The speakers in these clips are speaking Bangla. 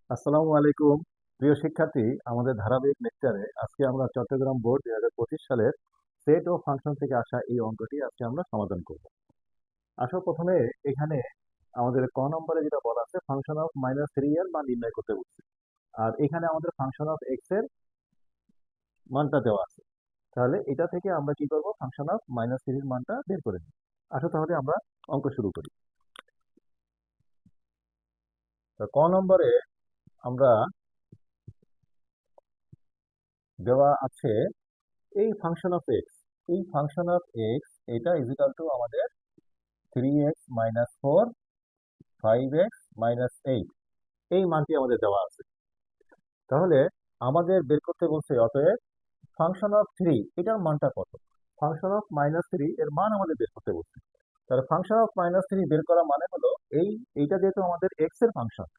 আসসালামু আলাইকুম। প্রিয় শিক্ষার্থী, আমাদের ধারাবাহিক লেকচারে আজকে আমরা চট্টগ্রাম বোর্ড 2025 সালের সেট ও ফাংশন থেকে আসা এই অঙ্কটি আজকে আমরা সমাধান করব। আসো প্রথমে এখানে আমাদের ক নম্বরে যেটা বলা আছে ফাংশন অফ -3 এর মান নির্ণয় করতে বলছে। আর এখানে আমাদের ফাংশন অফ এক্স এর মানটা দেওয়া আছে। তাহলে এটা থেকে আমরা কি করব, ফাংশন অফ -3 এর মানটা বের করে নিই। আসো তাহলে আমরা অঙ্ক শুরু করি। তো ক নম্বরে আমরা দেওয়া আছে এই ফাংশন অফ এক্স, এই ফাংশন অফ এক্স এটা ইজিক্যাল টু আমাদের 3x - 4 5x - 8 এই মানটি আমাদের দেওয়া আছে। তাহলে আমাদের বের করতে বলছে অতএব ফাংশন অফ 3 এটার মানটা কত। ফাংশন অফ -3 এর মান আমাদের বের করতে বলছে। তাহলে ফাংশন অফ -3 বের করা মানে হলো এইটা যেহেতু আমাদের এক্স এর ফাংশন,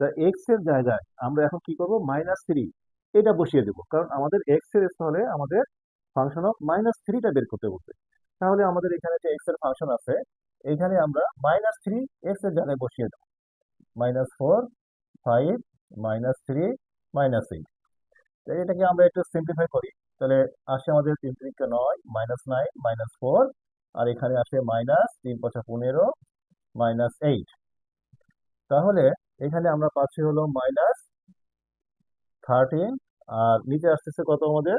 তা এক্স এর জায়গায় আমরা এখন কি করব, -3 এটা বসিয়ে দেবো, কারণ আমাদের এক্স এর স্থলে আমাদের ফাংশন অফ -3টা বের করতে বলছে। তাহলে আমাদের এখানে যে এক্স এর ফাংশন আছে, এখানে আমরা -3 এক্স এর জায়গায় বসিয়ে দেবো। -4 5 -3 -8, এটাকে আমরা একটু সিম্পলিফাই করি। তাহলে আসে আমাদের 3 3 9 -9 -4, আর এখানে আসে -3 5 15 -8। তাহলে এখানে আমরা পাচ্ছি হলো -13, আর নিচে আসতেছে কত আমাদের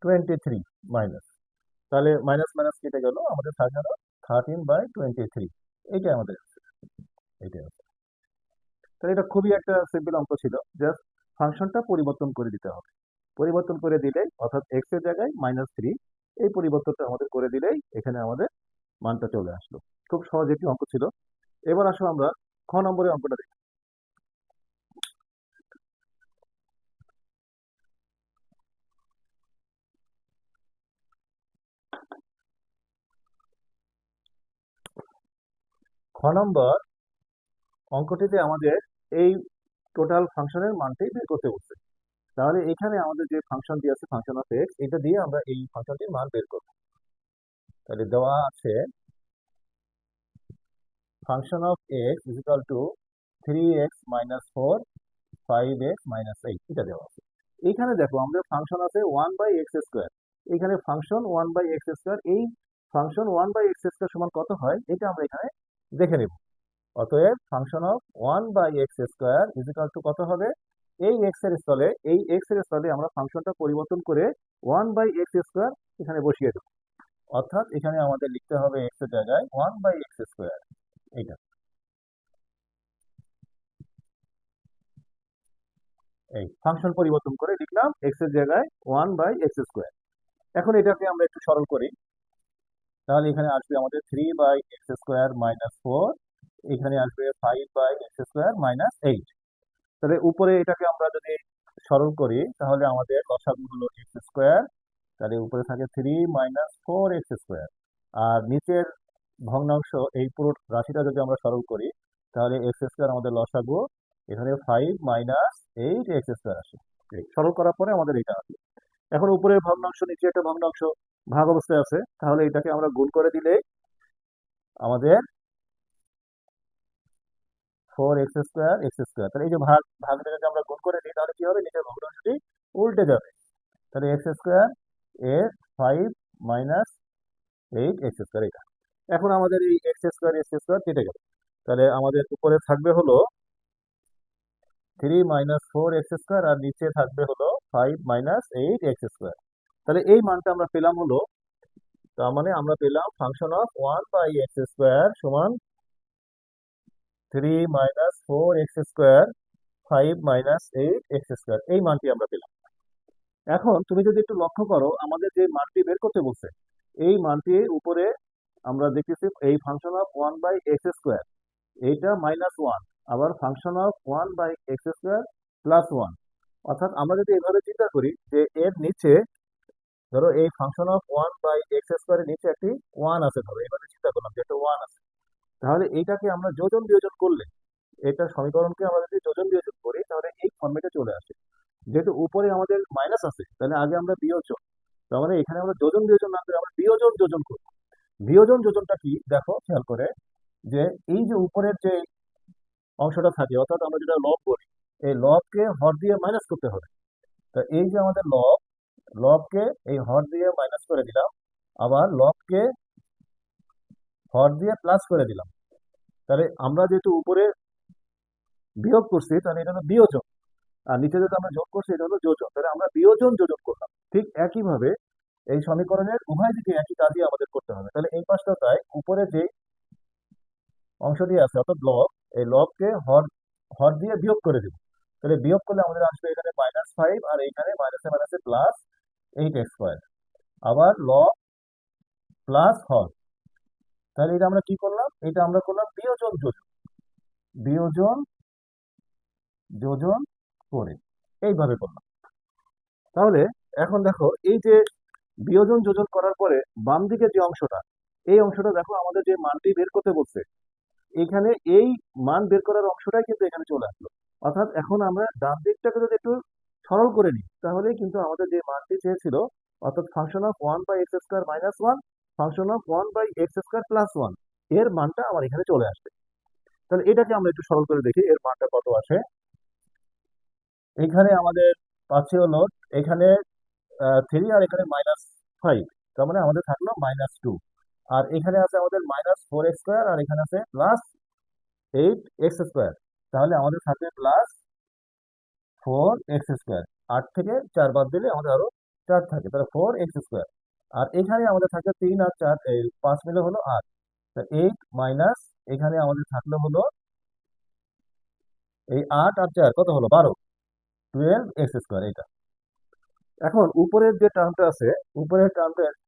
23 মাইনাস। তাহলে মাইনাস মাইনাস কেটে গেল, আমাদের থাকে হলো 13/23। এইটাই আমাদের answer, এইটাই answer। তাহলে এটা খুবই একটা সিম্পল অঙ্ক ছিল, জাস্ট ফাংশনটা পরিবর্তন করে দিতে হবে। পরিবর্তন করে দিলেই, অর্থাৎ এক্স এর জায়গায় -3 এই পরিবর্তনটা আমাদের করে দিলেই এখানে আমাদের মানটা চলে আসলো। খুব সহজ একটি অঙ্ক ছিল। এবার আসো আমরা খ নম্বরের অঙ্কটা দেখি। খ নম্বর অঙ্কটিতে আমাদের এই টোটাল ফাংশনের মানটি বের করতে বলছে। তাহলে এখানে আমাদের যে ফাংশনটি আছে ফাংশন অফ এক্স, এটা দিয়ে আমরা এই ফাংশনটির মান বের করব। তাহলে দেওয়া আছে function of x is equal to 3x - 4 5x - 8, এটা দেওয়া আছে। এখানে দেখো আমাদের ফাংশন আছে 1/x²। এখানে ফাংশন 1/x², এই ফাংশন 1/x² সমান কত হয় এটা আমরা এখানে দেখে নেব। অতএব function of 1/x² is equal to কত হবে, এই এক্স এর স্থলে আমরা ফাংশনটা পরিবর্তন করে 1/x² এখানে বসিয়ে দেব। অর্থাৎ এখানে আমাদের লিখতে হবে এক্স এর জায়গায় 1/x²। এইটা এই ফাংশন পরিবর্তন করে লিখলাম এক্স এর জায়গায় 1/x²। এখন এটাকে আমরা একটু সরল করি। তাহলে এখানে আসবে আমাদের 3/x² - 4, এখানে আসবে 5/x² - 8। তাহলে উপরে এটাকে আমরা যদি সরল করি তাহলে আমাদের লসাগু হলো x²। তাহলে উপরে থাকে 3 - 4x²। আর নিচের ভগ্নাংশ এই পুরো রাশিটা যদি আমরা সরল করি তাহলে x² আমাদের লসাগু, এখানে 5 - 8x² আসে। সরল করার পরে আমাদের এটা আসবে। এখন উপরের ভগ্নাংশ নিচে একটা ভগ্নাংশ ভাগ অবস্থায় আছে, তাহলে এটাকে আমরা গুণ করে দিলে আমাদের 4x²। তাহলে এই যে ভাগটা যদি আমরা গুণ করে দিই তাহলে কি হবে, নিচের ভগ্নাংশটি উল্টে যাবে। তাহলে x² এর 5 - 8x², এটা। এখন আমাদের এই x² কেটে গেল। তাহলে আমাদের উপরে থাকবে হলো 3 - 4x², আর নিচে থাকবে হলো 5 - 8x²। তাহলে এই মানটা আমরা পেলাম হলো, তার মানে আমরা পেলাম ফাংশন অফ 1/x² সমান 3 - 4x², 5 - 8x², এই মানটি আমরা পেলাম। এখন তুমি যদি একটু লক্ষ্য করো, আমাদের যে মানটি বের করতে বলছে এই মানটির উপরে আমরা দেখতেছি এই ফাংশন অফ 1/x², এইটা -1, আবার ফাংশন অফ 1/x² +1। অর্থাৎ আমরা যদি এভাবে চিন্তা করি যে এর নিচে ধরো এই ফাংশন অফ 1/x² এর নিচে একটি 1 আছে, ধরো এভাবে চিন্তা করলাম যে একটা 1 আছে। তাহলে এইটাকে আমরা যোজন বিয়োজন করলে, এটা সমীকরণকে আমরা যদি যোজন বিয়োজন করি তাহলে এই ফর্মেটে চলে আসে। যেহেতু উপরে আমাদের মাইনাস আছে তাহলে আগে আমরা বিয়োজন, তার মানে এখানে আমরা যোজন বিয়োজন না করে আমরা বিয়োজন যোজন করব। বিয়োজন যোজনটা কি দেখো খেয়াল করে, যে এই যে উপরের যে অংশটা থাকে, অর্থাৎ আমরা যেটা লব বলি, এই লবকে হর দিয়ে মাইনাস করতে হবে। তো এই যে আমাদের লবকে এই হর দিয়ে মাইনাস করে দিলাম, আবার লবকে হর দিয়ে প্লাস করে দিলাম। তাহলে আমরা যেহেতু উপরে বিয়োগ করছি, তাহলে এটা হলো বিয়োজন, আর নিচে যেটা আমরা যোগ করছি এটা হলো যোজন, তাহলে আমরা বিয়োজন যোজন করলাম। ঠিক একইভাবে এই সমীকরণের উভয় দিকে একই কাজই আমাদের করতে হবে। তাহলে এই পাশটা তাই উপরে যে অংশটি আছে অর্থাৎ লব, এই লবকে হর হর দিয়ে বিয়োগ করে দেব। তাহলে বিয়োগ করলে আমাদের আসবে এখানে -5, আর এইখানে মাইনাসে মাইনাসে প্লাস 8x²। আবার লব প্লাস হর, তাহলে এটা আমরা কি করলাম, এটা আমরা করলাম বিয়োজন যোজন, বিয়োজন যোজন করে এইভাবে করলাম। তাহলে এখন দেখো এই যে বিয়োজন যোজন করার পরে বাম দিকে যে অংশটা, এই অংশটা দেখো আমাদের যে মানটি বের করতে বলছে, এখানে এই মান বের করার অংশটাই কিন্তু এখানে চলে আসলো। অর্থাৎ এখন আমরা ডান দিকটাকে যদি একটু সরল করে নিই, তাহলেই কিন্তু আমাদের যে মানটি চেয়েছিল, অর্থাৎ function of 1/x² - 1, function of 1/x² + 1, এর মানটা আমার এখানে চলে আসবে। তাহলে এটাকে আমরা একটু সরল করে দেখি এর মানটা কত আসে। এখানে আমাদের পাচ্ছে হলো এখানে 3, আর এখানে -5, তার মানে আমাদের থাকলো -2। আর এখানে আছে আমাদের -4x², আর এখানে আছে +8x²। তাহলে আমাদের থাকবে +4x²। 8 থেকে 4 বাদ দিলে আমাদের আরো 4 থাকে, তাহলে 4x²। আর এখানে আমাদের থাকে 3 আর 4, এই 5 মিলে হলো 8। 8 মাইনাস এখানে আমাদের থাকলো হলো এই 8 আর 4 কত হলো 12, 12x²। এটা এখন উপরের যে টার্মটা আছে, উপরের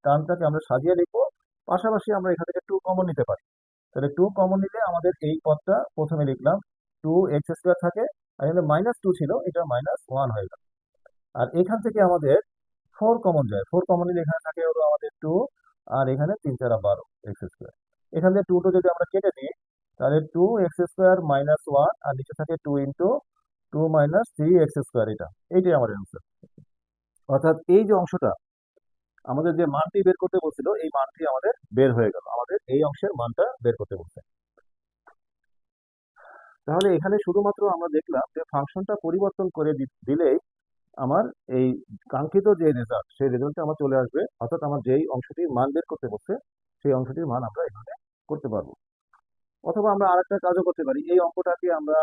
টার্মটাকে আমরা সাজিয়ে লিখবো, পাশাপাশি আমরা এখান থেকে 2 কমন নিতে পারি। তাহলে 2 কমন নিলে আমাদের এই পদটা প্রথমে লিখলাম 2x² থাকে, আর এখানে -2 ছিল, এটা -1 হয়ে গেল। আর এখান থেকে আমাদের 4 কমন যায়, 4 কমন নিলে এখানে থাকে হলো আমাদের 2, আর এখানে 3 4 12 x²। এখান থেকে 2 যদি আমরা কেটে দিই, তাহলে 2x² - 1, আর নিচে থাকে 2 × 2 - 3x²। এইটাই আমাদের অ্যান্সার। অর্থাৎ এই যে অংশটা আমাদের যে মানটি বের করতে বলছিল, এই মানটি আমাদের বের হয়ে গেল, আমাদের এই অংশের মানটা বের করতে বলছে। তাহলে এখানে শুধুমাত্র আমরা দেখলাম যে ফাংশনটা পরিবর্তন করে দিলেই আমার এই কাঙ্ক্ষিত যে রেজাল্ট, সেই রেজাল্টটা আমার চলে আসবে। অর্থাৎ আমার যেই অংশটির মান বের করতে বলছে, সেই অংশটির মান আমরা এখানে করতে পারবো। অথবা আমরা আরেকটা কাজও করতে পারি, এই অঙ্কটাকে আমরা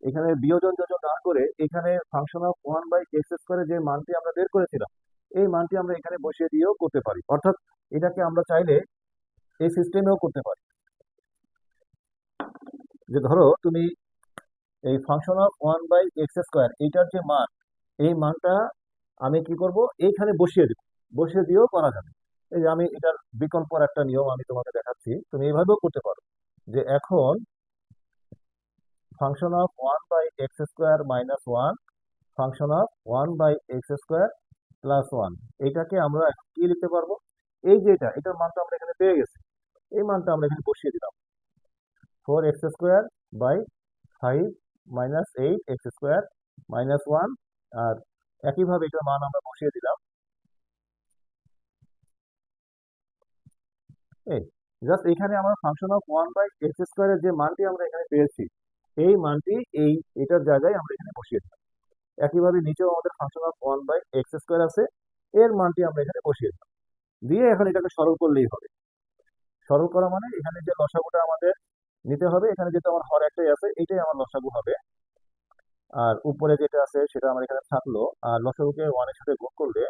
এখানে বিয়োজন যোজন না করে এখানে ফাংশন অফ 1/x² যে মানটি আমরা বের করেছিলাম, এই মানটি আমরা এখানে বসিয়ে দিয়েও করতে পারি। অর্থাৎ এটাকে আমরা চাইলে এই সিস্টেমেও করতে পারি, যে ধরো তুমি এই ফাংশন অফ 1/x², এইটার যে মান, এই মানটা আমি কি করব, এইখানে বসিয়ে দিব, বসিয়ে দিয়েও করা যাবে। এই যে আমি এটার বিকল্পর একটা নিয়ম আমি তোমাকে দেখাচ্ছি, তুমি এইভাবেও করতে পারো, যে এখন function of 1/x² - 1, function of 1/x² + 1, এইটাকে আমরা এখন কি লিখতে পারবো, এই যে এটার মানটা আমরা এখানে পেয়ে গেছি, এই মানটা আমরা এখানে বসিয়ে দিলাম 4x²/5 - 8x² - 1। আর একইভাবে এটার মান আমরা বসিয়ে দিলাম, এই জাস্ট এখানে আমরা ফাংশন অফ 1/x² এর যে মানটি আমরা এখানে পেয়েছি, এই মানটি এটার জায়গায় আমরা এখানে বসিয়ে দিলাম। একইভাবে নিচেও আমাদের ফাংশন অফ 1/x² আছে, এর মানটি আমরা এখানে বসিয়ে দিলাম, দিয়ে এখন এটাকে সরল করলেই হবে। সরল করা মানে এখানে যে লসাগুটা আমাদের নিতে হবে, এখানে যেহেতু আমার হর একটাই আছে, এইটাই আমার লসাগু হবে। আর উপরে যেটা আছে সেটা আমার এখানে থাকলো, আর লসাগুকে 1 এর সাথে গুণ করলে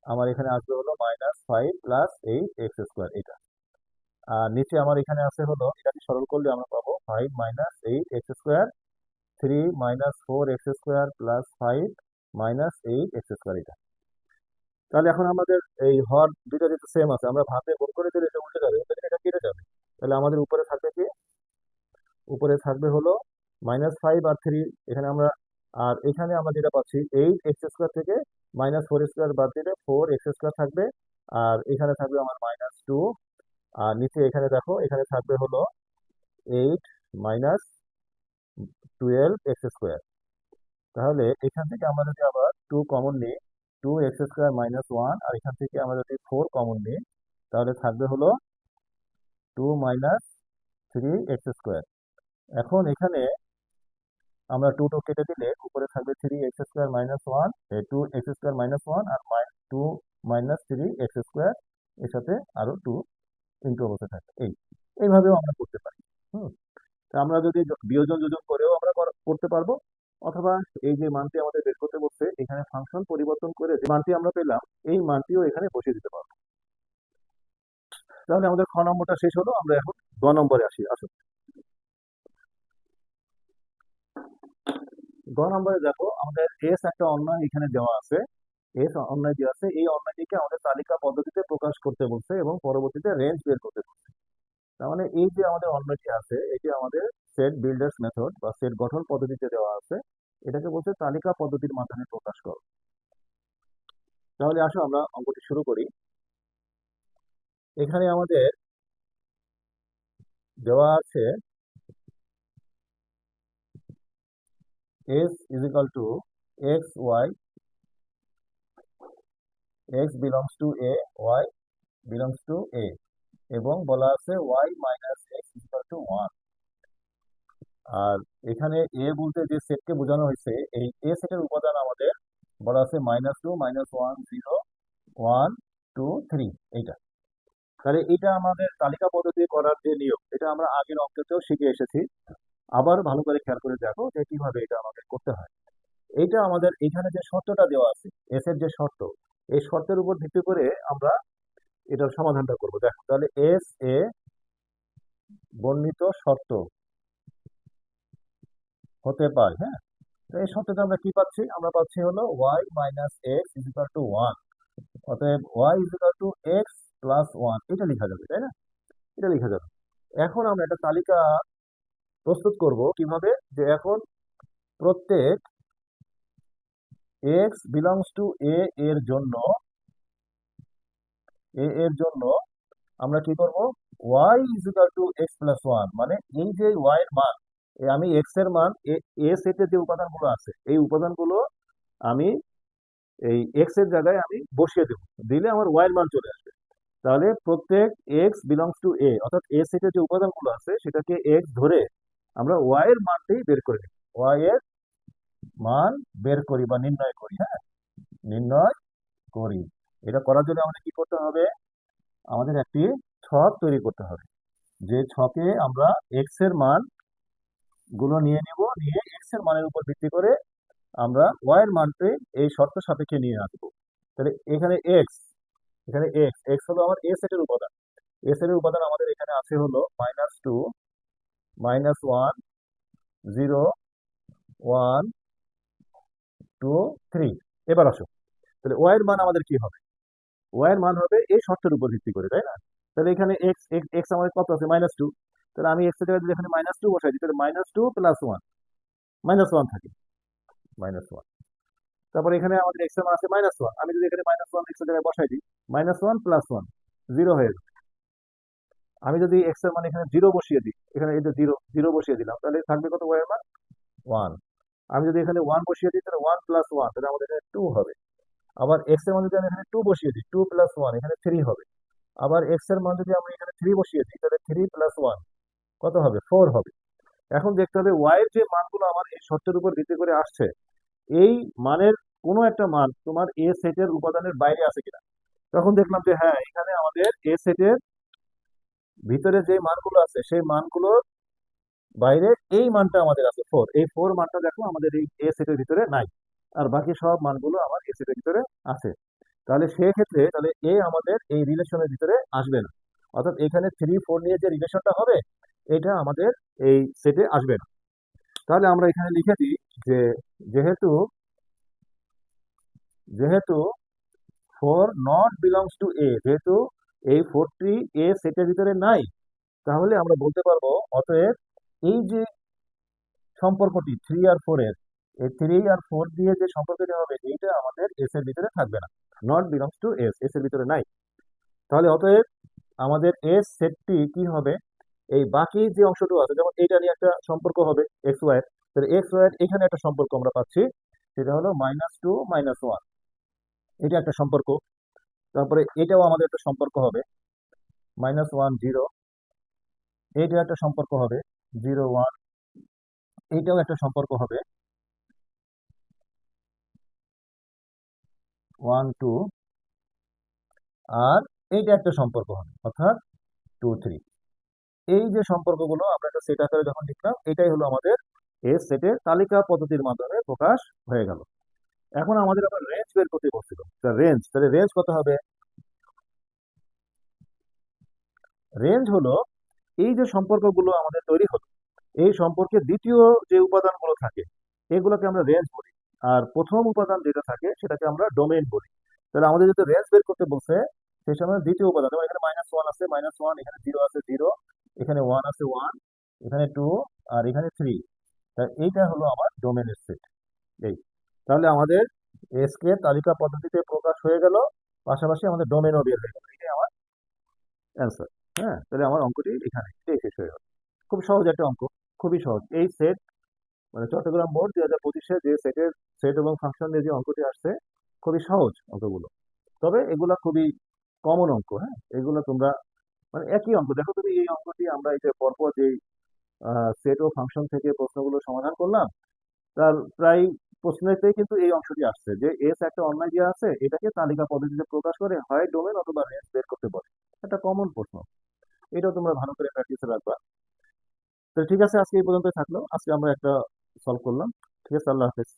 আমার এখানে আসবে হলো -5 + 8x²। এটা আর নিচে আমার এখানে আছে হলো, এটাকে সরল করলে আমরা পাবো 5 - 8x², 3 - 4x² + 5 - 8x²। এটা তাহলে এখন আমাদের এই হর দুইটা যেহেতু সেম আছে, আমরা ভাগে গুণ করে দিলে এটা উল্টে যাবে, এটা কেটে যাবে। তাহলে আমাদের উপরে থাকবে কি, উপরে থাকবে হলো -5 আর 3, এখানে আমরা, আর এখানে আমরা যেটা পাচ্ছি 8x² থেকে -4x² বাদ দিলে 4x² থাকবে, আর এখানে থাকবে আমার -2, আর নিচে এখানে দেখো এখানে থাকবে হলো 8 - 12x²। তাহলে এখান থেকে আমরা যদি আবার 2 কমন নিই, 2x² - 1, আর এখান থেকে আমরা যদি 4 কমন নিই, তাহলে থাকবে হলো 2 - 3x²। এখন এখানে আমরা 2 কেটে দিলে উপরে থাকবে 3x² - 1, 2x² - 1 আর 2 - 3x², এর সাথে আরো 2 ইনটু অবস্থায় থাকবে। এইভাবেও আমরা করতে পারি। হুম তা আমরা যদি বিয়োজন যোজন করেও আমরা করতে পারবো, অথবা এই যে মানটি আমাদের বের করতে বলছে এখানে ফাংশন পরিবর্তন করে যে মানটি আমরা পেলাম এই মানটিও এখানে বসিয়ে দিতে পারবো। তাহলে আমাদের খ নম্বরটা শেষ হলো। আমরা এখন গ নম্বরে আসি। আসুন, গ নম্বরে দেখো আমাদের এস একটা অন্যায় এখানে দেওয়া আছে। এস অন্যায় দেওয়া আছে, এই অন্যায়টিকে আমাদের তালিকা পদ্ধতিতে প্রকাশ করতে বলছে এবং পরবর্তীতে রেঞ্জ বের করতে বলছে। তার মানে এই যে আমাদের অন্যটি আছে এটি আমাদের সেট বিল্ডার্স মেথড বা সেট গঠন পদ্ধতিতে দেওয়া আছে, এটাকে বলছে তালিকা পদ্ধতির মাধ্যমে প্রকাশ করো। তাহলে আসো আমরা অঙ্কটি শুরু করি। এখানে আমাদের দেওয়া আছে s is equal to x y, x belongs to a, y belongs to a, এবং বলা আছে y minus x is equal to 1। আর এখানে এ বলতে যে সেটকে বোঝানো হয়েছে এই এ সেটের উপাদান আমাদের বলা আছে -2 -1 0 1 2 3, এইটা। তাহলে এটা আমাদের তালিকা পদ্ধতি করার যে নিয়ম এটা আমরা আগের অঙ্কেতেও শিখে এসেছি। আবার ভালো করে খেয়াল করে দেখো যে কিভাবে এটা আমাদের করতে হয়। এইটা আমাদের এখানে যে শর্তটা দেওয়া আছে এস এর যে শর্ত, এই শর্তের উপর ভিত্তি করে আমরা এটার সমাধানটা করব। দেখো তাহলে এস এ বর্ণিত শর্ত হতে পারে। হ্যাঁ, তো এই শর্তটা আমরা কি পাচ্ছি? আমরা পাচ্ছি হলো y minus x is equal to 1, অতএব y is equal to x plus 1, এটা লেখা যাবে, তাই না? এটা লেখা যাবে। এখন আমরা একটা তালিকা প্রস্তুত করব কিভাবে, যে এখন প্রত্যেক x বিলংস টু a এর জন্য আমরা কি করব, y is equal to x plus 1, মানে এই যে y এর মান, আমি x এর মান এ সেটের যে উপাদানগুলো আছে এই উপাদানগুলো আমি এই এক্স এর জায়গায় আমি বসিয়ে দেবো, দিলে আমার ওয়াই এর মান চলে আসবে। তাহলে প্রত্যেক এক্স বিলংস টু এ, অর্থাৎ এ সেটের যে উপাদানগুলো আছে সেটাকে এক্স ধরে আমরা ওয়াই এর মানটাই বের করে নিই, ওয়াই এর মান বের করি বা নির্ণয় করি। হ্যাঁ, নির্ণয় করি। এটা করার জন্য আমাদের কি করতে হবে? আমাদের একটি ছক তৈরি করতে হবে, যে ছকে আমরা এক্স এর মান গুলো নিয়ে নিব, নিয়ে এক্স এর মানের উপর ভিত্তি করে আমরা ওয়াই এর মানকে এই শর্ত সাপেক্ষে নিয়ে আসবো। তাহলে এখানে এক্স, এখানে এক্স এক্স হলো আমার এ সেটের উপাদান। এ সেটের উপাদান আমাদের এখানে আছে হলো -2 -1 0 1 2 3। এবার আসো, তাহলে ওয়াই এর মান আমাদের কি হবে? ওয়াই এর মান হবে এই শর্তের উপর ভিত্তি করে, তাই না? তাহলে এখানে এক্স এক্স আমাদের কত আছে? -2। তাহলে আমি এক্স এর জায়গায় যদি এখানে -2 বসাই দিই তাহলে -2 প্লাস 1, -1 থাকে, -1। তারপরে এখানে আমাদের এক্স এর মান আছে -1, আমি যদি এখানে -1 এক্স এর জায়গায় বসাই দিই -1 প্লাস 1 0 হয়ে যাবে। আমি যদি এক্স এর মান এখানে 0 বসিয়ে দিই, এখানে এই যে 0 0 বসিয়ে দিলাম, তাহলে থাকবে কত ওয়াই এর মান? 1। আমি যদি এখানে 1 বসিয়ে দিই তাহলে 1 প্লাস 1, তাহলে আমাদের এখানে 2 হবে। আবার এক্স এর মান যদি আমি এখানে 2 বসিয়ে দিই 2 প্লাস 1, এখানে 3 হবে। আবার এক্স এর মান যদি আমরা এখানে 3 বসিয়ে দিই তাহলে 3 প্লাস 1 কত হবে? 4 হবে। এখন দেখতে হবে ওয়াই এর যে মানগুলো আমার এই শর্তের উপর ভিত্তি করে আসছে এই মানের কোনো একটা মান তোমার এ সেটের উপাদানের বাইরে আছে কিনা। তখন দেখলাম যে হ্যাঁ, এখানে আমাদের এ সেটের ভিতরে যে মানগুলো আছে সেই মানগুলোর বাইরে এই মানটা আমাদের আছে 4, এই 4 মানটা দেখো আমাদের এই এ সেটের ভিতরে নাই, আর বাকি সব মানগুলো আমার এ সেটের ভিতরে আছে। তাহলে সেক্ষেত্রে তাহলে এ আমাদের এই রিলেশনের ভিতরে আসবে না, অর্থাৎ এখানে 3 4 নিয়ে যে রিলেশনটা হবে এটা আমাদের এই সেটে আসবে না। তাহলে আমরা এখানে লিখে দিই যে যেহেতু যেহেতু 4 নট বিলংস টু এ, যেহেতু এই 4টি এ সেটের ভিতরে নাই, তাহলে আমরা বলতে পারবো অতএব এই যে সম্পর্কটি 3 আর 4 এর, এই 3 আর 4 দিয়ে যে সম্পর্কটি হবে এইটা আমাদের এস এর ভিতরে থাকবে না, not belongs to S, S এর ভিতরে নাই। তাহলে অতএব আমাদের এস সেটটি কি হবে? এই বাকি যে অংশটুকু আছে যেমন এইটা নিয়ে একটা সম্পর্ক হবে এক্স ওয়াই এর, তাহলে এক্স ওয়াই এর এখানে একটা সম্পর্ক আমরা পাচ্ছি, সেটা হলো -2 -1, এটা একটা সম্পর্ক। তারপরে এটাও আমাদের একটা সম্পর্ক হবে -1 0, এইটা একটা সম্পর্ক হবে 0 1, এইটাও একটা সম্পর্ক হবে, 1 2, আর এইটা একটা সম্পর্ক হবে, অর্থাৎ 2 3। এই যে সম্পর্কগুলো আমরা একটা সেট আকারে যখন লিখলাম, এটাই হলো আমাদের এ সেটের তালিকা পদ্ধতির মাধ্যমে প্রকাশ হয়ে গেল। এখন আমাদের আবার রেঞ্জ বের করতে বলছিল, রেঞ্জ, তাহলে রেঞ্জ কত হবে? রেঞ্জ হলো এই যে সম্পর্কগুলো আমাদের তৈরি হলো, এই সম্পর্কে দ্বিতীয় যে উপাদানগুলো থাকে এগুলোকে আমরা রেঞ্জ বলি, আর প্রথম উপাদান যেটা থাকে সেটাকে আমরা ডোমেইন বলি। তাহলে আমাদের যদি রেঞ্জ বের করতে বলছে, সেই সময় দ্বিতীয় উপাদান, যেমন এখানে -1 আছে, -1, এখানে 0 আছে, 0, এখানে 1 আছে, 1, এখানে 2, আর এখানে 3। তা এইটা হলো আমার ডোমেনের সেট। এই, তাহলে আমাদের এসকে তালিকা পদ্ধতিতে প্রকাশ হয়ে গেল, পাশাপাশি আমাদের ডোমেনও বের হয়ে গেল। এটাই আমার অ্যান্সার। হ্যাঁ, তাহলে আমার অঙ্কটি এখানে এটাই শেষ হয়ে গেল। খুব সহজ একটা অঙ্ক, খুবই সহজ। এই সেট, মানে চট্টগ্রাম বোর্ড 2025-এ যে সেটের সেট এবং ফাংশন নিয়ে যে অঙ্কটি আসছে, খুবই সহজ অঙ্কগুলো। তবে এগুলা খুবই কমন অঙ্ক। হ্যাঁ, এগুলো তোমরা, মানে একই অঙ্ক, দেখো তুমি এই অঙ্কটি আমরা এই যে পরপর যে সেট ও ফাংশন থেকে প্রশ্নগুলো সমাধান করলাম, তার প্রায় প্রশ্নেতেই কিন্তু এই অংশটি আসছে যে এস একটা অন্যায় দেওয়া আছে, এটাকে তালিকা পদ্ধতিতে প্রকাশ করে হয় ডোমেন অথবা রেঞ্জ বের করতে বলে। একটা কমন প্রশ্ন, এটাও তোমরা ভালো করে প্র্যাকটিসে রাখবা। তো ঠিক আছে, আজকে এই পর্যন্তই থাকলো, আজকে আমরা একটা সলভ করলাম। ঠিক আছে, আল্লাহ হাফেজ।